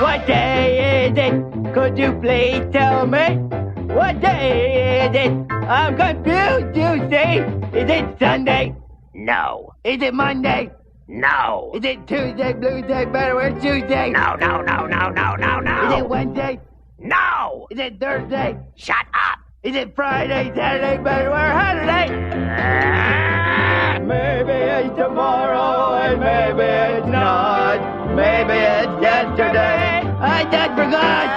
What day is it? Could you please tell me? What day is it? I'm confused, you see. Is it Sunday? No. Is it Monday? No. Is it Tuesday, Bluesday, Betterware, Tuesday? No. Is it Wednesday? No. Is it Thursday? Shut up. Is it Friday, Saturday, Betterware, Saturday? Maybe it's tomorrow and maybe it's not. Maybe it's yesterday. I just forgot.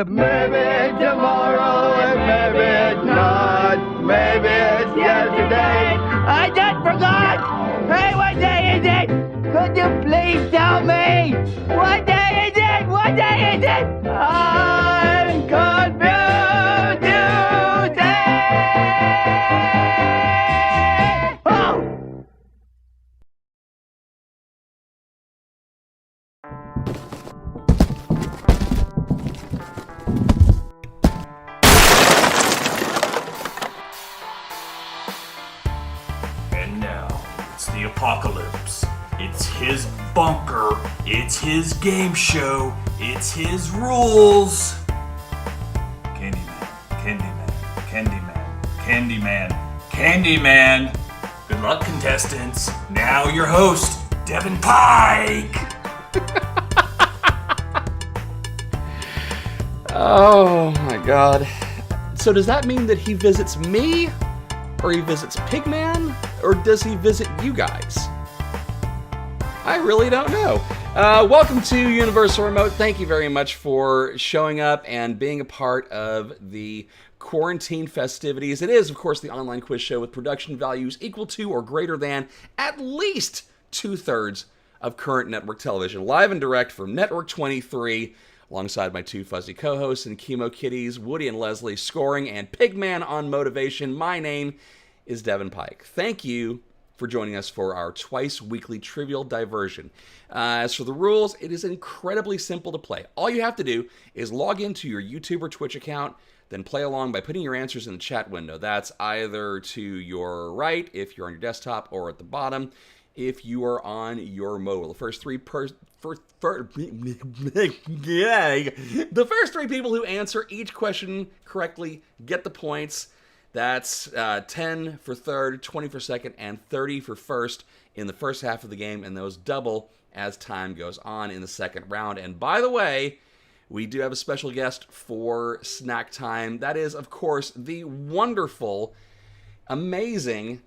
Maybe it's tomorrow and maybe it's not. Maybe it's yesterday. I just forgot. Hey, what day is it? Could you please tell me? What day is it? What day is it? I'm confused, you say. Oh! And now, it's the apocalypse. It's his bunker. It's his game show. It's his rules. Candyman. Good luck, contestants. Now your host, Devin Pike. Oh my god. So does that mean that he visits me? Or he visits Pigman? Or does he visit you guys? I really don't know. Welcome to Universal Remote. Thank you very much for showing up and being a part of the quarantine festivities. It is, of course, the online quiz show with production values equal to or greater than at least 2/3 of current network television. Live and direct from Network 23, alongside my two fuzzy co-hosts and chemo kitties, Woody and Leslie, scoring, and Pigman on motivation. My name is Devin Pike. Thank you for joining us for our twice-weekly trivial diversion. As for the rules, it is incredibly simple to play. All you have to do is log into your YouTube or Twitch account, then play along by putting your answers in the chat window. That's either to your right, if you're on your desktop, or at the bottom, if you are on your mobile. The first three people who answer each question correctly get the points. That's 10 for third, 20 for second, and 30 for first in the first half of the game, and those double as time goes on in the second round. And by the way, we do have a special guest for snack time. That is, of course, the wonderful, amazing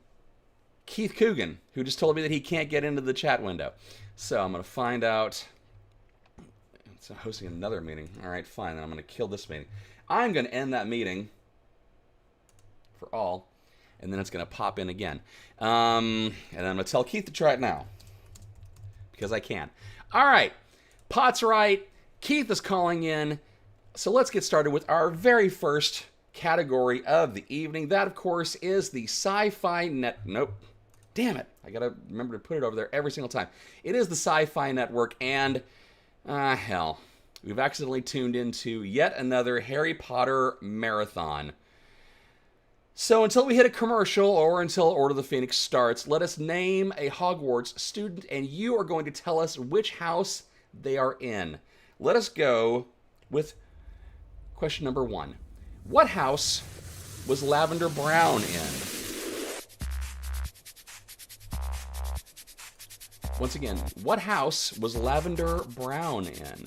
Keith Coogan, who just told me that he can't get into the chat window. So I'm going to find out. It's hosting another meeting. All right, fine. Then I'm going to kill this meeting. I'm going to end that meeting for all, and then it's going to pop in again. And I'm going to tell Keith to try it now, because I can. All right, Pot's right. Keith is calling in. So let's get started with our very first category of the evening. That, of course, is the Sci-Fi Net... Nope. Damn it. I got to remember to put it over there every single time. It is the Sci-Fi Network, and... hell. We've accidentally tuned into yet another Harry Potter marathon. So until we hit a commercial or until Order of the Phoenix starts, let us name a Hogwarts student, and you are going to tell us which house they are in. Let us go with question number 1. What house was Lavender Brown in? Once again, what house was Lavender Brown in?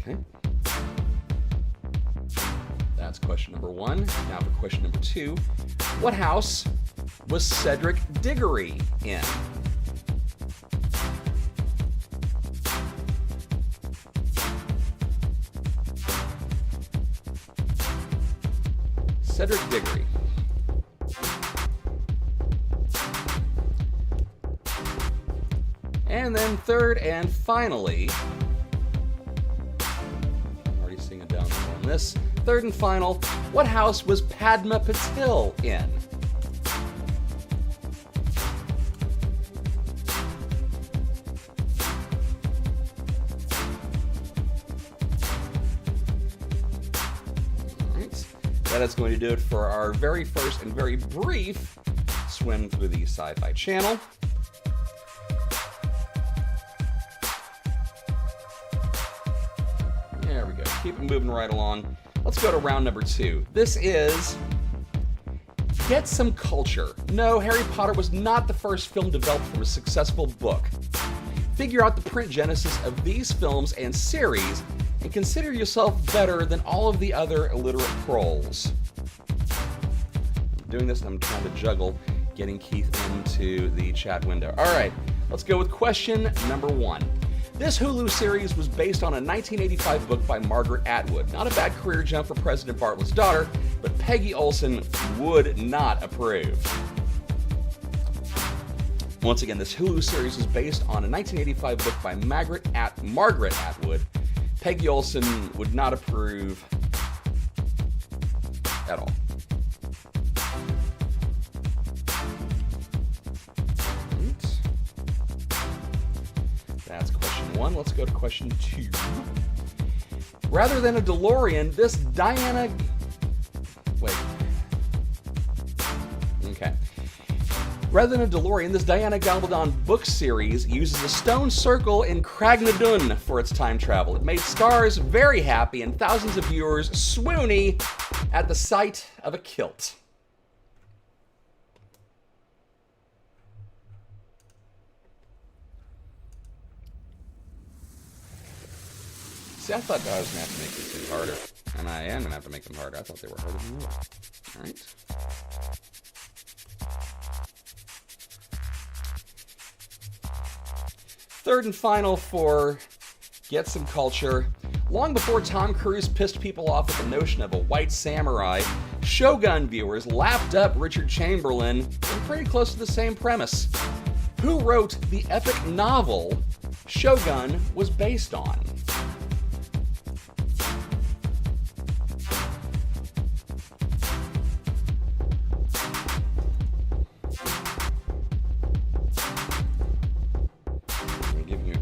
Okay. That's question number 1. Now for question number 2. What house was Cedric Diggory in? Cedric Diggory. And then third and finally, I'm already seeing a download on this. Third and final, what house was Padma Patil in? that is going to do it for our very first and very brief swim through the Sci-Fi Channel. There we go. Keep it moving right along. Let's go to round number 2. This is Get Some Culture. No, Harry Potter was not the first film developed from a successful book. Figure out the print genesis of these films and series, and consider yourself better than all of the other illiterate trolls. I'm doing this, and I'm trying to juggle getting Keith into the chat window. All right, let's go with question number 1. This Hulu series was based on a 1985 book by Margaret Atwood. Not a bad career jump for President Bartlett's daughter, but Peggy Olson would not approve. Once again, this Hulu series is based on a 1985 book by Margaret Atwood. Peggy Olson would not approve at all. That's question 1. Let's go to question 2. Rather than a DeLorean, this Diana... Wait. Okay. Rather than a DeLorean, this Diana Gabaldon book series uses a stone circle in Craignadoon for its time travel. It made stars very happy and thousands of viewers swoony at the sight of a kilt. See, I thought I was going to have to make these things harder. And I am going to have to make them harder. I thought they were harder than that. All right. Third and final for Get Some Culture. Long before Tom Cruise pissed people off with the notion of a white samurai, Shogun viewers lapped up Richard Chamberlain and pretty close to the same premise. Who wrote the epic novel Shogun was based on?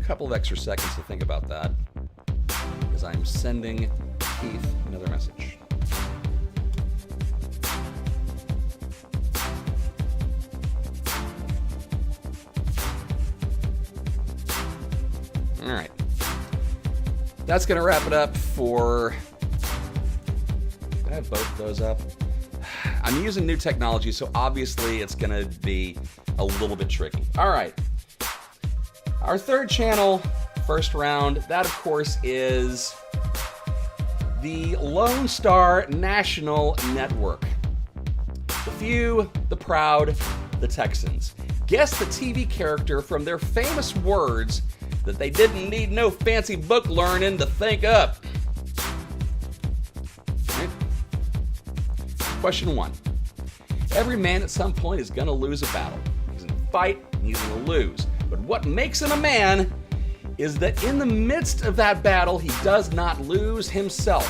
Couple of extra seconds to think about that, because I'm sending Keith another message. All right, that's gonna wrap it up for... Did I have both of those up? I'm using new technology, so obviously it's gonna be a little bit tricky. All right. Our third channel, first round, that of course is the Lone Star National Network. The few, the proud, the Texans. Guess the TV character from their famous words that they didn't need no fancy book learning to think up. Right. Question 1. Every man at some point is gonna lose a battle. He's gonna fight, and he's gonna lose. But what makes him a man is that in the midst of that battle, he does not lose himself.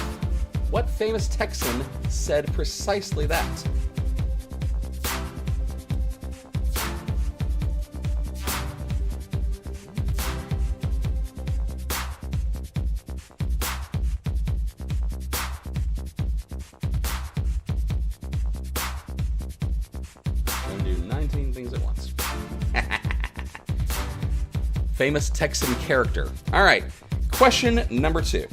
What famous Texan said precisely that? I'm gonna do 19 things at once. Famous Texan character. All right, question number 2.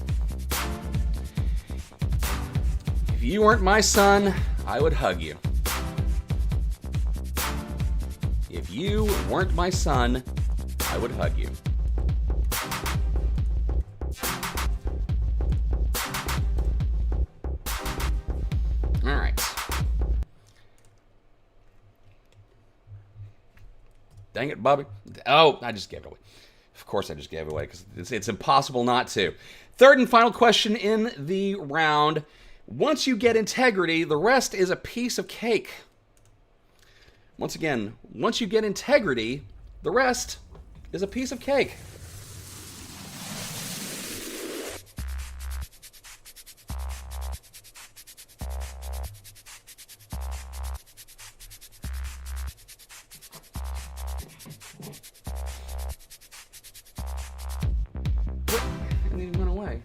If you weren't my son, I would hug you. If you weren't my son, I would hug you. All right. Dang it, Bobby. Oh, I just gave it away. Of course I just gave it away, because it's impossible not to. Third and final question in the round. Once you get integrity, the rest is a piece of cake. Once again, once you get integrity, the rest is a piece of cake. And he went away.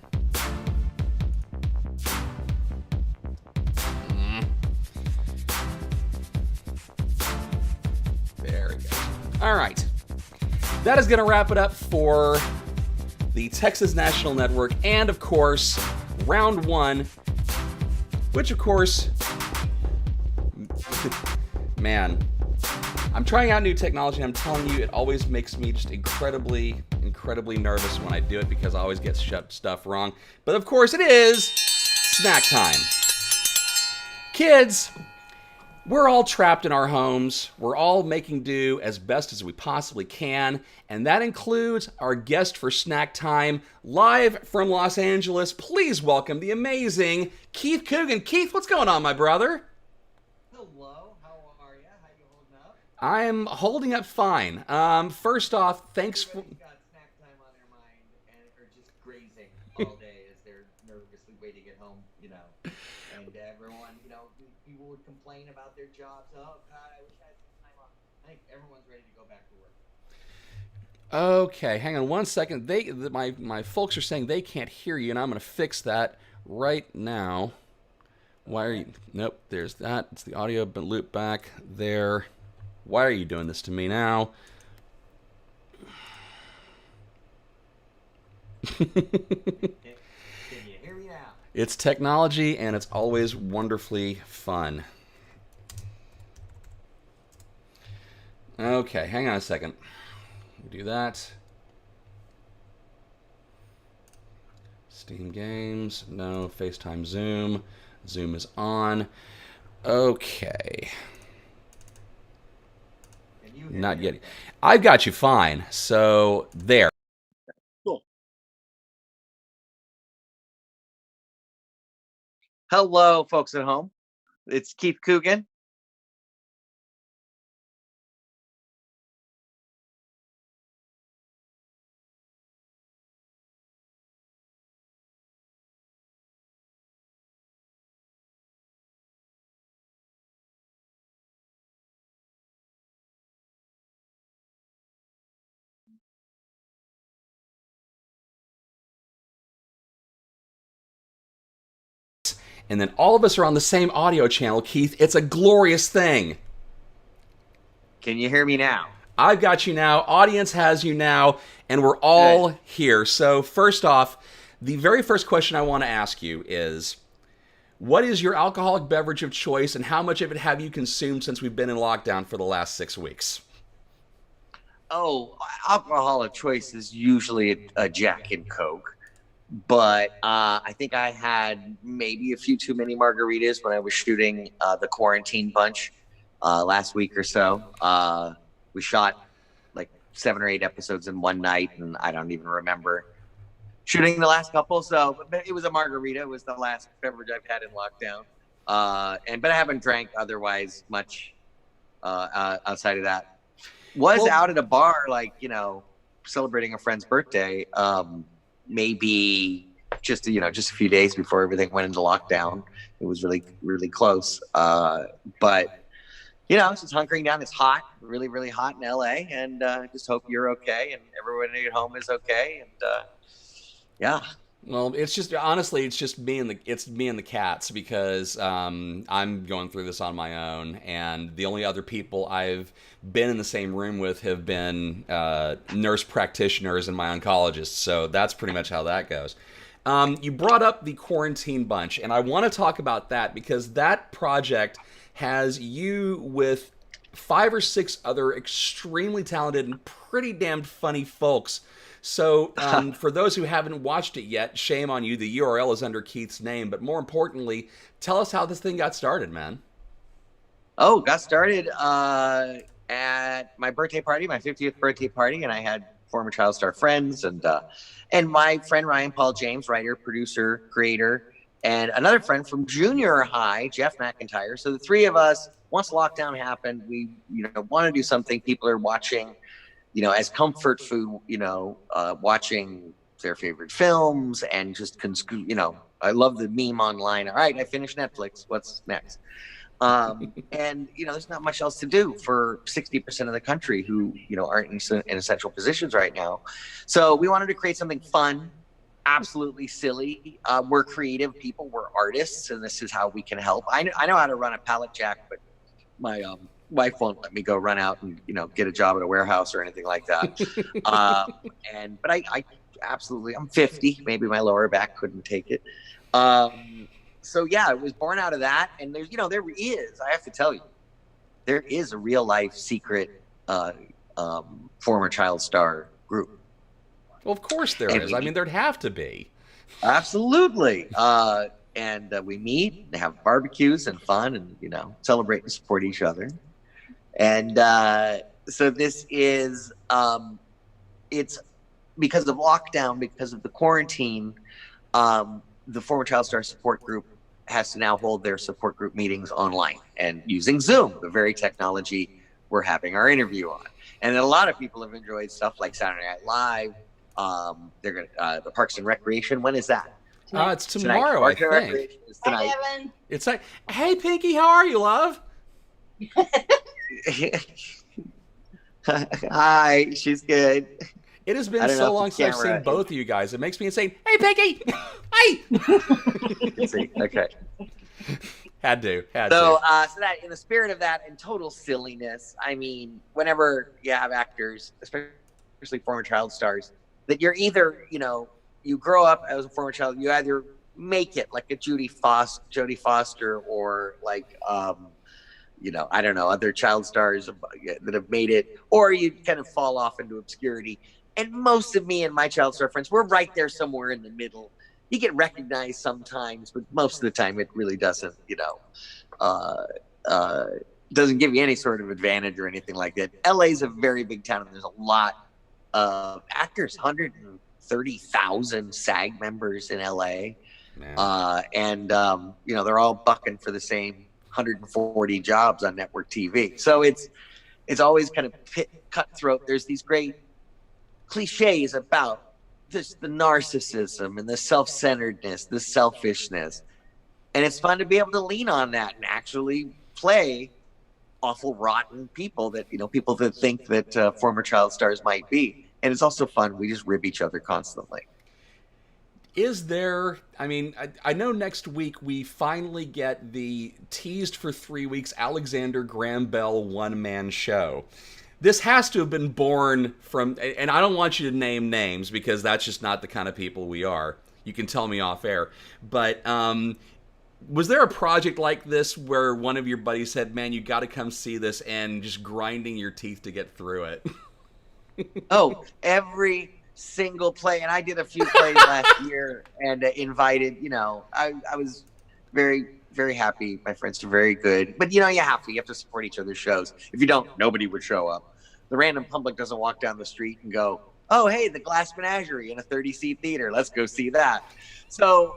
All right. That is going to wrap it up for the Texas National Network and, of course, round one, which, of course, man, I'm trying out new technology, and I'm telling you, it always makes me just incredibly nervous when I do it because I always get stuff wrong. But, of course, it is snack time. Kids, we're all trapped in our homes. We're all making do as best as we possibly can, and that includes our guest for snack time, live from Los Angeles. Please welcome the amazing Keith Coogan. Keith, what's going on, my brother? Hello, how are you? How you holding up? I'm holding up fine. First off, thanks for... Everybody's got snack time on their mind and are just grazing all day as they're nervously waiting at home, you know. And everyone, you know, people would complain about their jobs. Oh, God, I wish I had some time off. I think everyone's ready to go back to work. Okay, hang on one second. My folks are saying they can't hear you, and I'm going to fix that right now. Why are you... Nope, there's that. It's the audio loop back there. Why are you doing this to me now? Can you hear me now? It's technology, and it's always wonderfully fun. Okay, hang on a second. Do that. Steam Games. No. FaceTime Zoom. Zoom is on. Okay. Not yet. I've got you fine. So, there. Cool. Hello, folks at home. It's Keith Coogan. And then all of us are on the same audio channel, Keith. It's a glorious thing. Can you hear me now? I've got you now. Audience has you now. And we're all here. So first off, the very first question I want to ask you is, what is your alcoholic beverage of choice, and how much of it have you consumed since we've been in lockdown for the last 6 weeks? Oh, alcohol of choice is usually a Jack and Coke. But I think I had maybe a few too many margaritas when I was shooting the Quarantine Bunch last week or so. We shot like 7 or 8 episodes in one night, and I don't even remember shooting the last couple. So it was a margarita. It was the last beverage I've had in lockdown. But I haven't drank otherwise much outside of that. Out at a bar, like, you know, celebrating a friend's birthday. Maybe just a few days before everything went into lockdown. It was really, really close. But, you know, it's just hunkering down. It's hot, really, really hot in LA. And just hope you're okay and everyone at home is okay. And yeah. Well, it's just, honestly, it's just me and the cats, because I'm going through this on my own, and the only other people I've been in the same room with have been nurse practitioners and my oncologists. So that's pretty much how that goes. You brought up the Quarantine Bunch, and I want to talk about that because that project has you with 5 or 6 other extremely talented and pretty damn funny folks. So for those who haven't watched it yet, shame on you. The URL is under Keith's name. But more importantly, tell us how this thing got started, man. Oh, got started at my birthday party, my 50th birthday party, and I had former Child Star friends and my friend Ryan Paul James, writer, producer, creator, and another friend from junior high, Jeff McIntyre. So the 3 of us, once lockdown happened, we want to do something people are watching, as comfort food, watching their favorite films and just, I love the meme online. All right, I finished Netflix. What's next? And, there's not much else to do for 60% of the country who, aren't in essential positions right now. So we wanted to create something fun, absolutely silly. We're creative people. We're artists, and this is how we can help. I know how to run a pallet jack, but my wife won't let me go run out and get a job at a warehouse or anything like that. But I absolutely, I'm 50. Maybe my lower back couldn't take it. So yeah, it was born out of that. And there's I have to tell you, there is a real life secret former child star group. Well, of course there is. I mean, there'd have to be. Absolutely. And we meet and have barbecues and fun and, celebrate and support each other. And so this is, it's because of lockdown, because of the quarantine, the former child star support group has to now hold their support group meetings online and using Zoom, the very technology we're having our interview on. And a lot of people have enjoyed stuff like Saturday Night Live. They're gonna the Parks and Recreation. When is that? It's tomorrow, I think. Is tonight. Hi, Evan. It's like, hey, Pinky, how are you, love? Hi, she's good. It has been so long since I've seen both of you guys. It makes me insane. Hey, Pinky! Hey! Let's see. Okay. Had to. So that in the spirit of that and total silliness, I mean, whenever you have actors, especially former child stars, that you're either, you grow up as a former child, you either make it like a Jodie Foster, or like, I don't know, other child stars that have made it, or you kind of fall off into obscurity. And most of me and my child star friends, we're right there somewhere in the middle. You get recognized sometimes, but most of the time it really doesn't, doesn't give you any sort of advantage or anything like that. LA is a very big town, and there's a lot of actors, 130,000 SAG members in LA. And they're all bucking for the same 140 jobs on network TV. So it's always kind of cutthroat. There's these great cliches about the narcissism and the self-centeredness, the selfishness. And it's fun to be able to lean on that and actually play awful, rotten people that, people that think that former child stars might be. And it's also fun. We just rib each other constantly. Is there, I know next week we finally get the teased for 3 weeks Alexander Graham Bell one-man show. This has to have been born from, and I don't want you to name names because that's just not the kind of people we are. You can tell me off air. But was there a project like this where one of your buddies said, man, you got to come see this, and just grinding your teeth to get through it? Oh, every single play. And I did a few plays last year and invited, I was very, very happy. My friends are very good. But, you have to support each other's shows. If you don't, nobody would show up. The random public doesn't walk down the street and go, oh, hey, the Glass Menagerie in a 30-seat theater. Let's go see that. So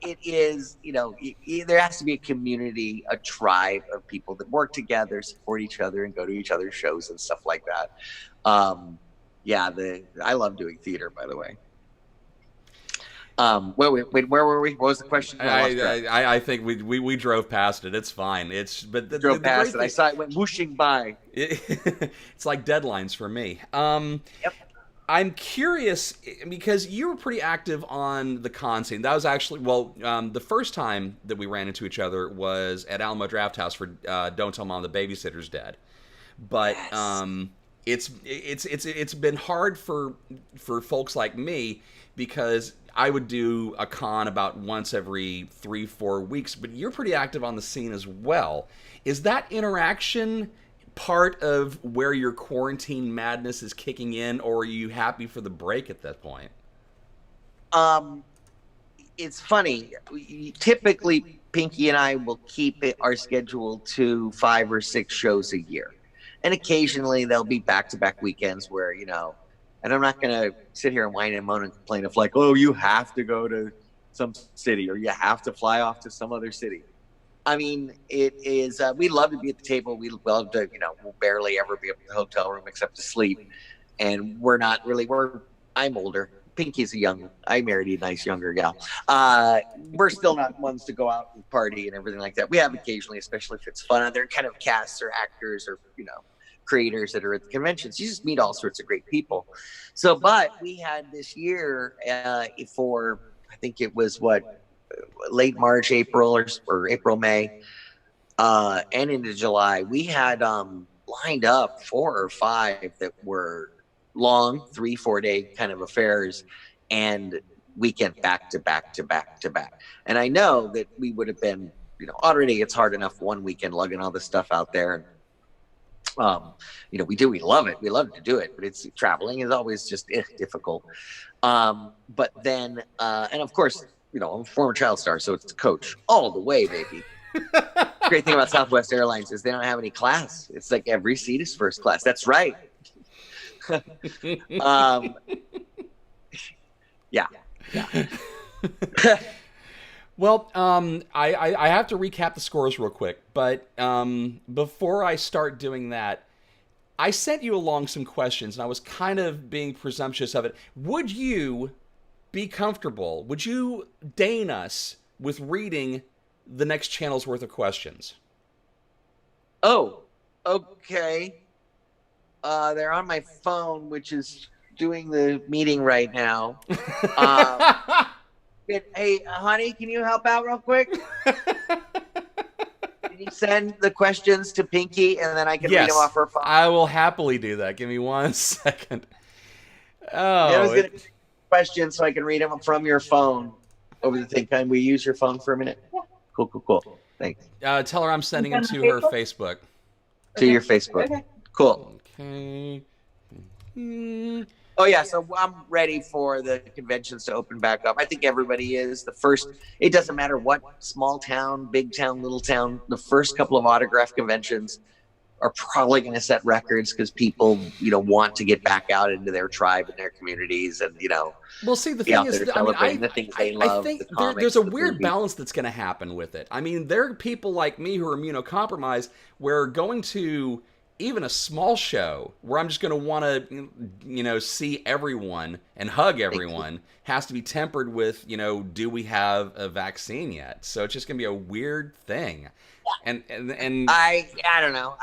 it is, there has to be a community, a tribe of people that work together, support each other, and go to each other's shows and stuff like that. I love doing theater, by the way. Wait, where were we? What was the question? I think we drove past it. It's fine. Drove past it. I saw it went whooshing by. It's like deadlines for me. Yep. I'm curious because you were pretty active on the con scene. That was actually the first time that we ran into each other was at Alamo Draft House for Don't Tell Mom the Babysitter's Dead. But yes. It's been hard for folks like me because I would do a con about once every 3-4 weeks, but you're pretty active on the scene as well. Is that interaction part of where your quarantine madness is kicking in, or are you happy for the break at that point? It's funny. Typically, Pinky and I will keep our schedule to 5 or 6 shows a year. And occasionally there'll be back-to-back weekends where, and I'm not going to sit here and whine and moan and complain of like, oh, you have to go to some city or you have to fly off to some other city. I mean, it is, we love to be at the table. We love to, we'll barely ever be up in the hotel room except to sleep. And I'm older. Pinky's I married a nice younger gal. We're still not ones to go out and party and everything like that. We have occasionally, especially if it's fun. Other kind of casts or actors or, creators that are at the conventions. You just meet all sorts of great people. So, but we had this year for, I think it was late March, April or April, May. and into July, we had lined up 4 or 5 that were long 3-4 day kind of affairs, and weekend back to back to back to back. And I know that we would have been, already it's hard enough one weekend lugging all this stuff out there. We love it. We love to do it, but it's traveling is always just difficult. But then, and of course, I'm a former child star, so it's coach all the way, baby. Great thing about Southwest Airlines is they don't have any class. It's like every seat is first class. That's right. Yeah. Well, I have to recap the scores real quick, but before I start doing that, I sent you along some questions, and I was kind of being presumptuous of it. Would you be comfortable? Would you deign us with reading the next channel's worth of questions? Oh, okay. They're on my phone, which is doing the meeting right now. Hey, honey, can you help out real quick? Can you send the questions to Pinky, and then I can read them off her phone? I will happily do that. Give me 1 second. I was going to questions so I can read them from your phone over the thing. Can we use your phone for a minute? Yeah. Cool. Thanks. Tell her I'm sending them to her Facebook. To your Facebook. Okay. Cool. Okay. Oh, yeah. So I'm ready for the conventions to open back up. I think everybody is. It doesn't matter what small town, big town, little town, the first couple of autograph conventions are probably going to set records because people, want to get back out into their tribe and their communities and, Well, see, the thing is, the things they love. I think there's a weird balance that's going to happen with it. I mean, there are people like me who are immunocompromised where going to even a small show where I'm just going to want to, see everyone and hug everyone has to be tempered with, do we have a vaccine yet? So it's just going to be a weird thing. And I don't know.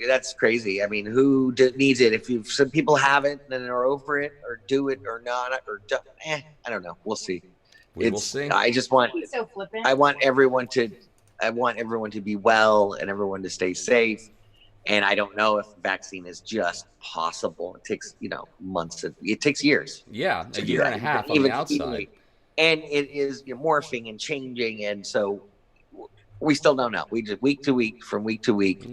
That's crazy. I mean, who needs it? If some people have it and are over it, or do it or not, I don't know. We'll see. We'll see. I just want. So flippant. I want everyone to be well and everyone to stay safe. And I don't know if vaccine is just possible. It takes months. It takes years. Yeah, a year and a half on the outside. And it is morphing and changing, and so. We still don't know. We just week to week, from week to week.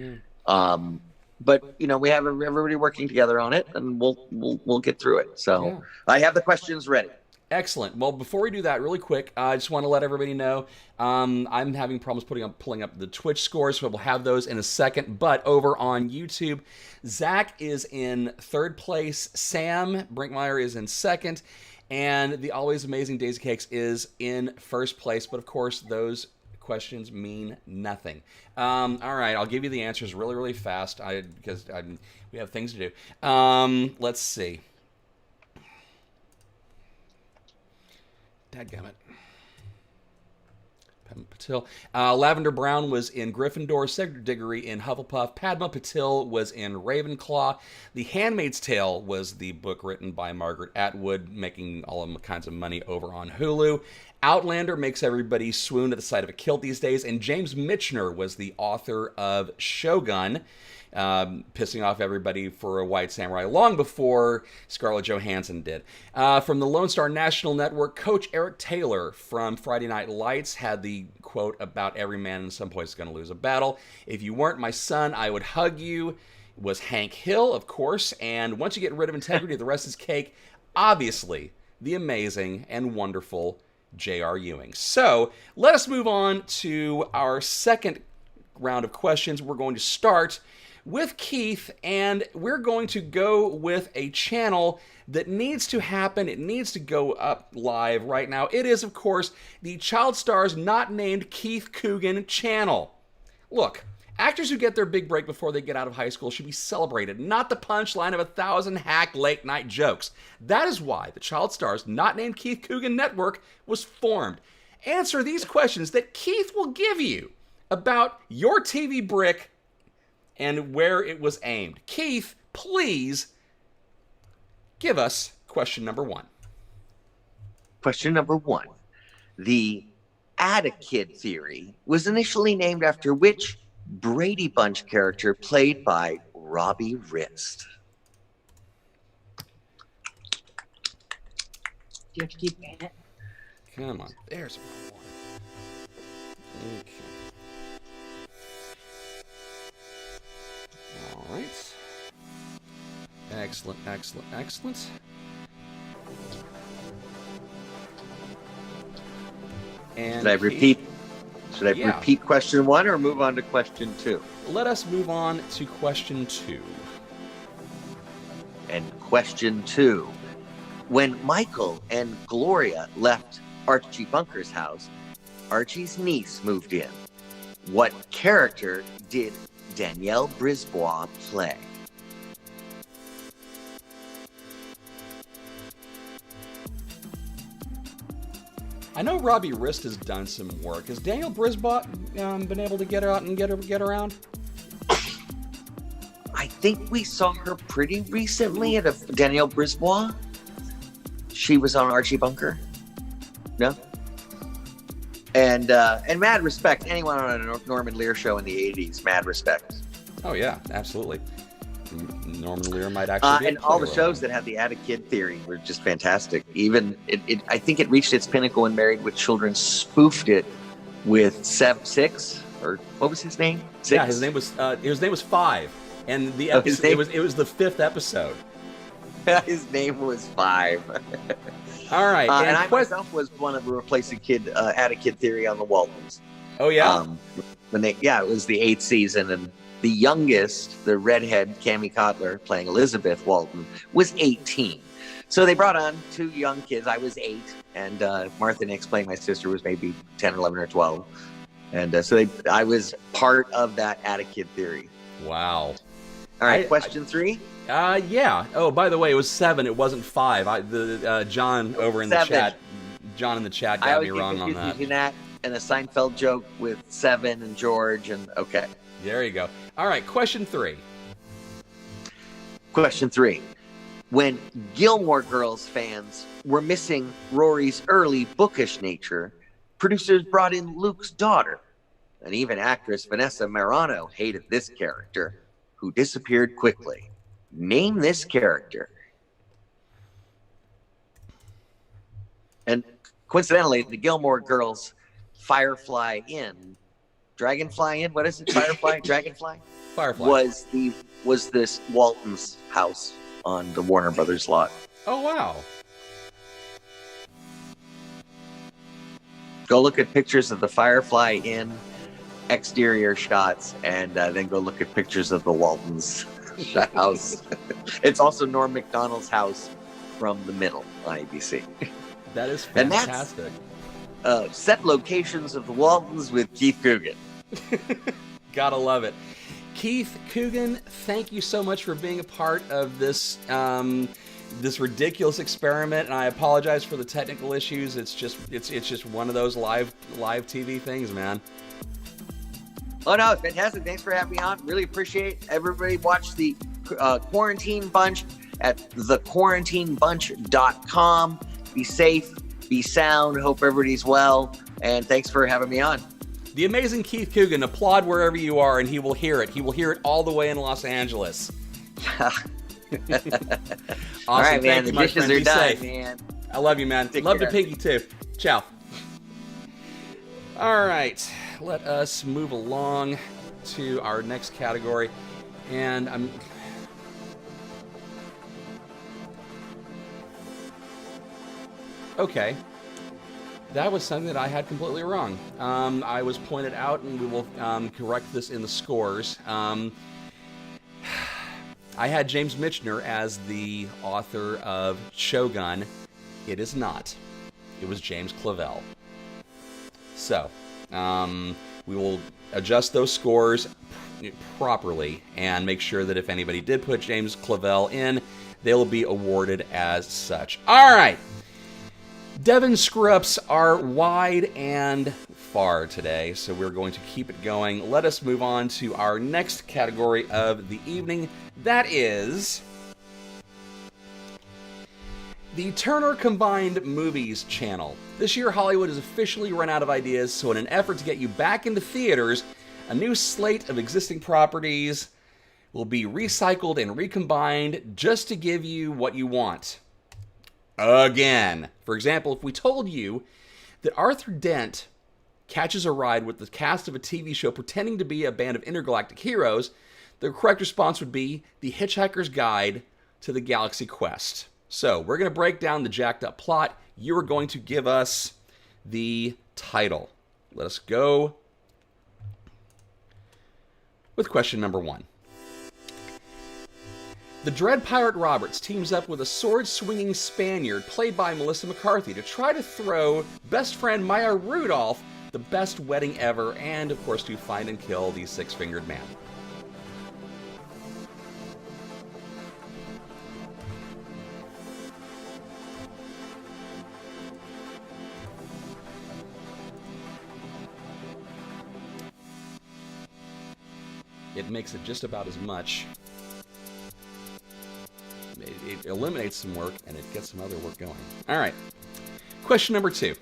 But we have everybody working together on it, and we'll get through it. So I have the questions ready. Excellent. Well, before we do that, really quick, I just want to let everybody know I'm having problems pulling up the Twitch scores, so we'll have those in a second. But over on YouTube, Zach is in 3rd place, Sam Brinkmeyer is in 2nd, and the always amazing Daisy Cakes is in 1st place. But of course, those questions mean nothing. All right, I'll give you the answers really, really fast because we have things to do. Let's see. Dadgummit. Patil. Lavender Brown was in Gryffindor, Cedric Diggory in Hufflepuff, Padma Patil was in Ravenclaw, The Handmaid's Tale was the book written by Margaret Atwood, making all kinds of money over on Hulu. Outlander makes everybody swoon at the sight of a kilt these days, and James Michener was the author of Shogun, pissing off everybody for a white samurai long before Scarlett Johansson did. From the Lone Star National Network, Coach Eric Taylor from Friday Night Lights had the quote about every man in some point is going to lose a battle. If you weren't my son, I would hug you. Was Hank Hill, of course, and once you get rid of integrity, the rest is cake. Obviously, the amazing and wonderful J.R. Ewing. So let us move on to our second round of questions. We're going to start with Keith, and we're going to go with a channel that needs to happen. It needs to go up live right now. It is, of course, the Child Stars Not Named Keith Coogan channel. Look, actors who get their big break before they get out of high school should be celebrated, not the punchline of 1,000 hack late-night jokes. That is why the Child Stars Not Named Keith Coogan Network was formed. Answer these questions that Keith will give you about your TV brick and where it was aimed. Keith, please give us question number 1. Question number 1. The Add-A-Kid theory was initially named after which Brady Bunch character played by Robbie Rist? You have to keep it. Come on. There's one. Okay. All right. Excellent, excellent, excellent. And Should I repeat? Should I repeat question 1 or move on to question 2? Let us move on to question 2. And question 2. When Michael and Gloria left Archie Bunker's house, Archie's niece moved in. What character did Danielle Brisbois play? I know Robbie Rist has done some work. Has Danielle Brisbois been able to get her out and get around? I think we saw her pretty recently at a Danielle Brisbois. She was on Archie Bunker. No? And mad respect. Anyone on a Norman Lear show in the 80s, mad respect. Oh, yeah, absolutely. Norman Lear might actually be and all the shows that had the Add-A-Kid theory were just fantastic. Even, I think it reached its pinnacle when Married with Children spoofed it with Six, or what was his name? Six? Yeah, his name was Five. And the episode, it was the 5th episode. His name was Five. All right, and I myself was one of the replacing Add-A-Kid theory on the Waltons. Oh yeah, it was the 8th season, and the youngest, the redhead Cammie Cotler playing Elizabeth Walton, was 18. So they brought on 2 young kids. I was 8, and Martha Nix playing my sister was maybe 10, 11, or 12. And I was part of that Add-A-Kid theory. Wow. All right, question 3. Yeah. Oh, by the way, it was 7. It wasn't 5. John over in 7. the chat. John in the chat got me wrong on that. Between that and a Seinfeld joke with 7 and George, and okay. There you go. All right, question 3. Question 3. When Gilmore Girls fans were missing Rory's early bookish nature, producers brought in Luke's daughter, and even actress Vanessa Marano hated this character, who disappeared quickly. Name this character. And coincidentally, the Gilmore Girls Dragonfly Inn, what is it? Firefly? Dragonfly? Firefly. Was this Walton's house on the Warner Brothers lot. Oh, wow. Go look at pictures of the Firefly Inn exterior shots, and then go look at pictures of the Waltons house. It's also Norm Macdonald's house from the middle on ABC. That is fantastic. And that's set locations of the Waltons with Keith Coogan. Gotta love it. Keith Coogan, thank you so much for being a part of this this ridiculous experiment, and I apologize for the technical issues. It's just one of those live TV things, man. Oh no, it's fantastic. Thanks for having me on. Really appreciate it. Everybody watch the Quarantine Bunch at thequarantinebunch.com. Be safe, be sound. Hope everybody's well, and thanks for having me on. The amazing Keith Coogan, applaud wherever you are, and he will hear it. He will hear it all the way in Los Angeles. Awesome. All right, man. Thank you, the dishes friend. are Be done, safe. man. I love you, man. Take Love care. to Pinky, too. Ciao. All right. Let us move along to our next category. And I'm... Okay. That was something that I had completely wrong. I was pointed out, and we will correct this in the scores. I had James Michener as the author of Shogun. It is not. It was James Clavell. So, we will adjust those scores properly and make sure that if anybody did put James Clavell in, they will be awarded as such. All right. Devin's screw-ups are wide and far today, so we're going to keep it going. Let us move on to our next category of the evening. That is The Turner Combined Movies channel. This year, Hollywood has officially run out of ideas, so in an effort to get you back into theaters, a new slate of existing properties will be recycled and recombined just to give you what you want. Again. For example, if we told you that Arthur Dent catches a ride with the cast of a TV show pretending to be a band of intergalactic heroes, the correct response would be The Hitchhiker's Guide to the Galaxy Quest. So, we're going to break down the jacked up plot. You are going to give us the title. Let us go with question number 1. The Dread Pirate Roberts teams up with a sword-swinging Spaniard played by Melissa McCarthy to try to throw best friend Maya Rudolph the best wedding ever, and of course to find and kill the six-fingered man. It makes it just about as much. It eliminates some work, and it gets some other work going. All right. Question number 2.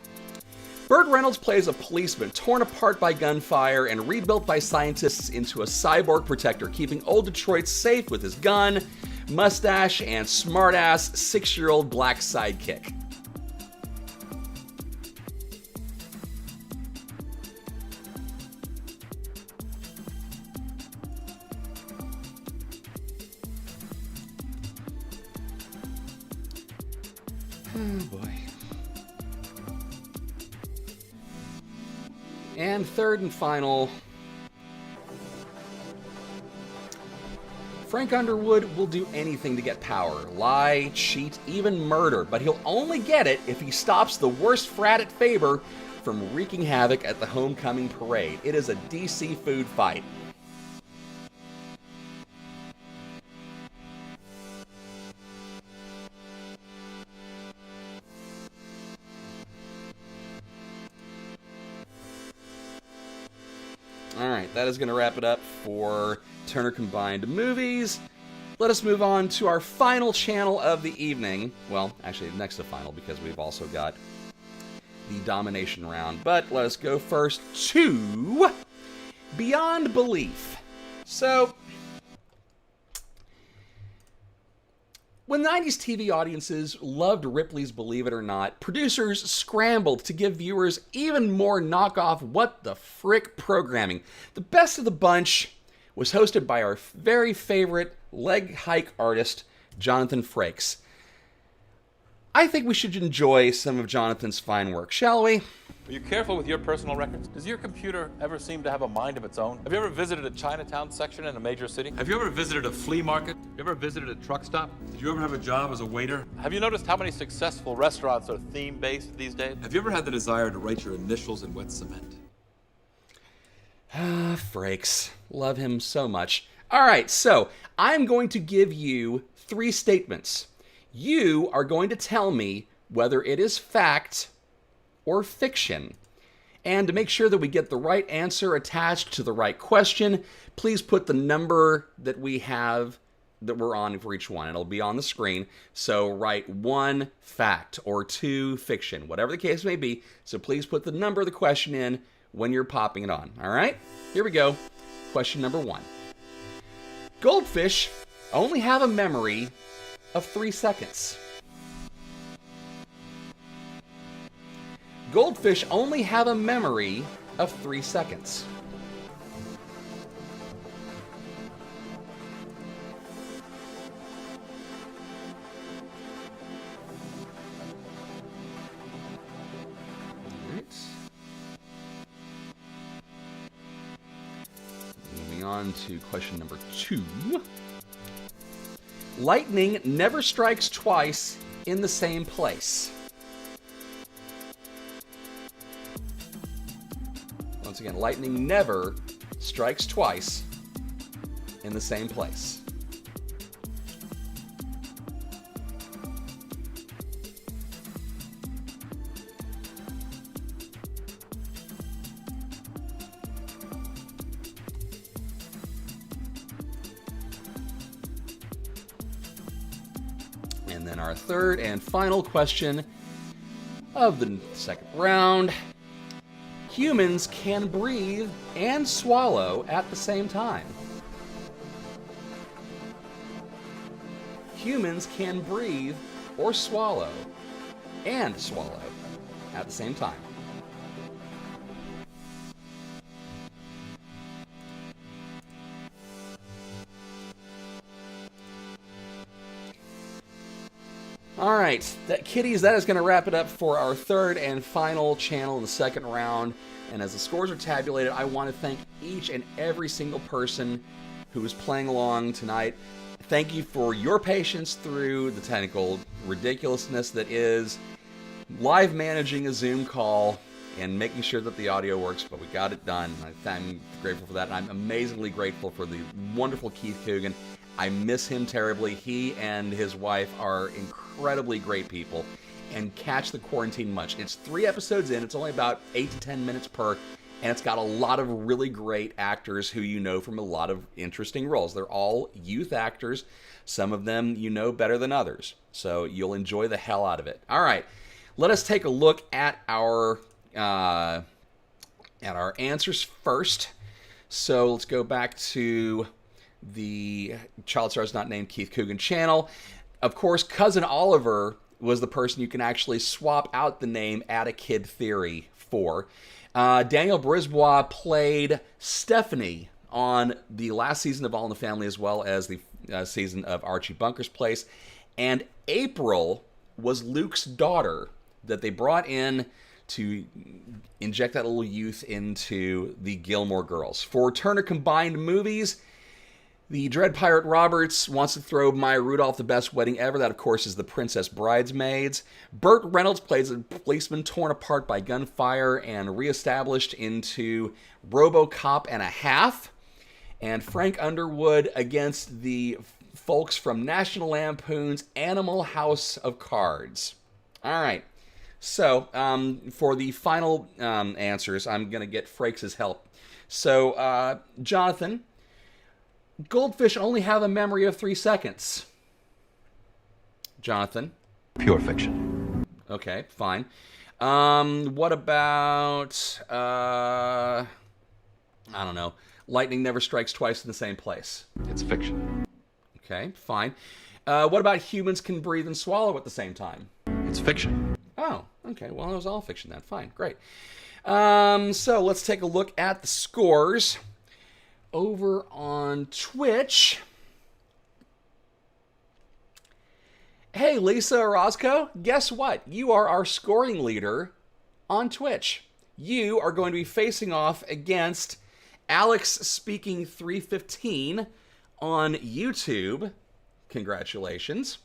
Burt Reynolds plays a policeman torn apart by gunfire and rebuilt by scientists into a cyborg protector, keeping old Detroit safe with his gun, mustache, and smartass 6-year-old black sidekick. Oh boy. And third and final. Frank Underwood will do anything to get power. Lie, cheat, even murder. But he'll only get it if he stops the worst frat at Faber from wreaking havoc at the homecoming parade. It is a DC food fight. Alright, that is going to wrap it up for Turner Combined Movies. Let us move on to our final channel of the evening. Well, actually, next to final, because we've also got the Domination round. But let us go first to Beyond Belief. So, when 90s TV audiences loved Ripley's Believe It or Not, producers scrambled to give viewers even more knockoff what the frick programming. The best of the bunch was hosted by our very favorite leg hike artist, Jonathan Frakes. I think we should enjoy some of Jonathan's fine work, shall we? Are you careful with your personal records? Does your computer ever seem to have a mind of its own? Have you ever visited a Chinatown section in a major city? Have you ever visited a flea market? Have you ever visited a truck stop? Did you ever have a job as a waiter? Have you noticed how many successful restaurants are theme-based these days? Have you ever had the desire to write your initials in wet cement? Frakes. Love him so much. All right, so I'm going to give you 3 statements. You are going to tell me whether it is fact or fiction. And to make sure that we get the right answer attached to the right question, please put the number that we have that we're on for each one. It'll be on the screen. So write 1 fact or 2 fiction, whatever the case may be. So please put the number of the question in when you're popping it on. All right? Here we go. Question number 1. Goldfish only have a memory of 3 seconds. Goldfish only have a memory of 3 seconds. All right. Moving on to question number 2. Lightning never strikes twice in the same place. Once again, lightning never strikes twice in the same place. And And then our third and final question of the second round. Humans can breathe and swallow at the same time. Humans can breathe or swallow and swallow at the same time. All right, kiddies, that is going to wrap it up for our third and final channel in the second round. And as the scores are tabulated, I want to thank each and every single person who is playing along tonight. Thank you for your patience through the technical ridiculousness that is live managing a Zoom call and making sure that the audio works, but we got it done. I'm grateful for that, and I'm amazingly grateful for the wonderful Keith Coogan. I miss him terribly. He and his wife are incredibly great people, and catch the quarantine much. It's 3 episodes in. It's only about 8 to 10 minutes per, and it's got a lot of really great actors who you know from a lot of interesting roles. They're all youth actors. Some of them you know better than others, so you'll enjoy the hell out of it. All right, let us take a look at our answers first. So let's go back to the Child Stars Not Named Keith Coogan channel. Of course, Cousin Oliver was the person you can actually swap out the name Add a Kid Theory for. Daniel Brisbois played Stephanie on the last season of All in the Family, as well as the season of Archie Bunker's Place. And April was Luke's daughter that they brought in to inject that little youth into the Gilmore Girls. For Turner Combined Movies, the Dread Pirate Roberts wants to throw Maya Rudolph the best wedding ever. That, of course, is The Princess Bridesmaids. Burt Reynolds plays a policeman torn apart by gunfire and reestablished into RoboCop and a half. And Frank Underwood against the folks from National Lampoon's Animal House of Cards. All right. So, for the final answers, I'm going to get Frakes' help. So, Jonathan, goldfish only have a memory of 3 seconds. Jonathan? Pure fiction. Okay, fine. What about, I don't know, lightning never strikes twice in the same place? It's fiction. Okay, fine. What about humans can breathe and swallow at the same time? It's fiction. Oh, okay. Well, it was all fiction then. Fine, great. So let's take a look at the scores over on Twitch. Hey, Lisa Orozco, guess what? You are our scoring leader on Twitch. You are going to be facing off against Alex Speaking 315 on YouTube. Congratulations.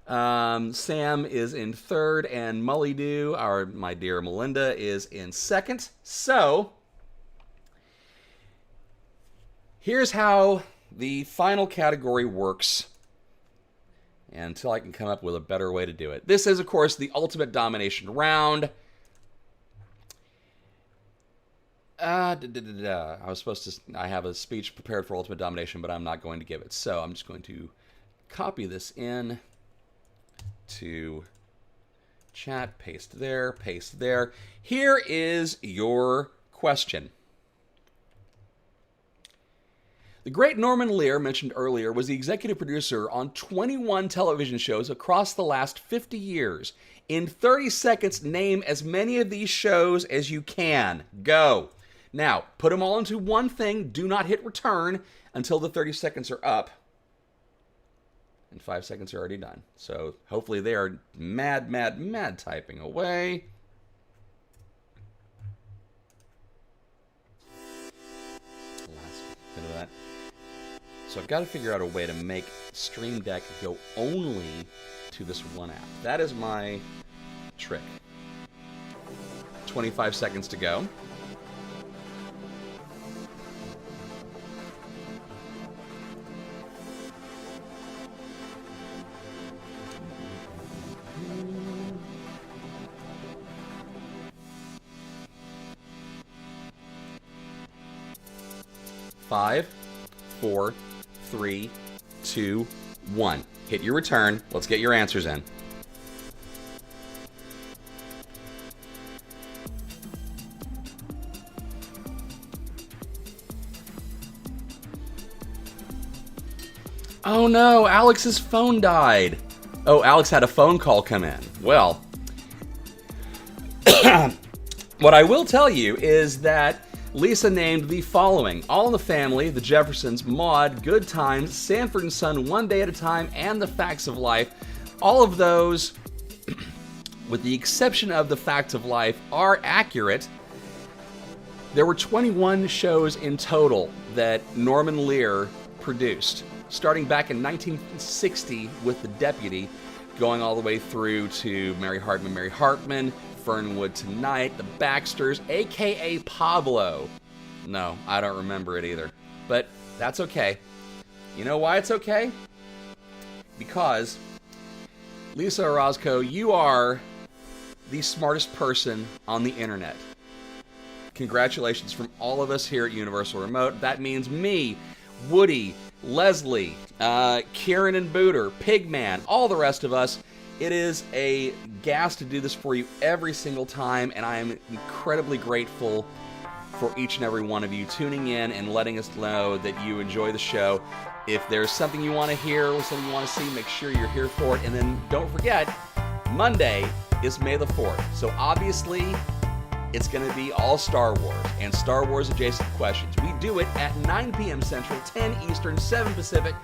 Sam is in third, and Mully my dear Melinda, is in second. So, here's how the final category works, until I can come up with a better way to do it. This is, of course, the Ultimate Domination round. I was supposed to, I have a speech prepared for Ultimate Domination, but I'm not going to give it. So I'm just going to copy this in to chat, paste there, paste there. Here is your question. The great Norman Lear, mentioned earlier, was the executive producer on 21 television shows across the last 50 years. In 30 seconds, name as many of these shows as you can. Go. Now, put them all into one thing. Do not hit return until the 30 seconds are up. And 5 seconds are already done. So hopefully they are mad typing away. Last bit of that. So I've got to figure out a way to make Stream Deck go only to this one app. That is my trick. 25 seconds to go. Five, 4, 3, 2, 1. Hit your return. Let's get your answers in. Oh no, Alex's phone died. Oh, Alex had a phone call come in. Well, what I will tell you is that Lisa named the following: All in the Family, The Jeffersons, Maude, Good Times, Sanford and Son, One Day at a Time, and The Facts of Life. All of those, with the exception of The Facts of Life, are accurate. There were 21 shows in total that Norman Lear produced, starting back in 1960 with The Deputy, going all the way through to Mary Hartman, Fernwood Tonight, The Baxters, a.k.a. Pablo. No, I don't remember it either. But that's okay. You know why it's okay? Because, Lisa Orozco, you are the smartest person on the internet. Congratulations from all of us here at Universal Remote. That means me, Woody, Leslie, Kieran and Booter, Pigman, all the rest of us. It is a gas to do this for you every single time, and I am incredibly grateful for each and every one of you tuning in and letting us know that you enjoy the show. If there's something you want to hear or something you want to see, make sure you're here for it. And then don't forget, Monday is May the 4th. So obviously, it's going to be all Star Wars and Star Wars adjacent questions. We do it at 9 p.m. Central, 10 Eastern, 7 Pacific.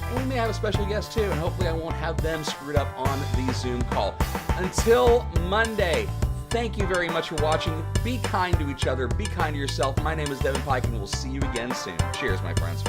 And we may have a special guest too, and hopefully I won't have them screwed up on the Zoom call. Until Monday, thank you very much for watching. Be kind to each other. Be kind to yourself. My name is Devin Pike, and we'll see you again soon. Cheers, my friends.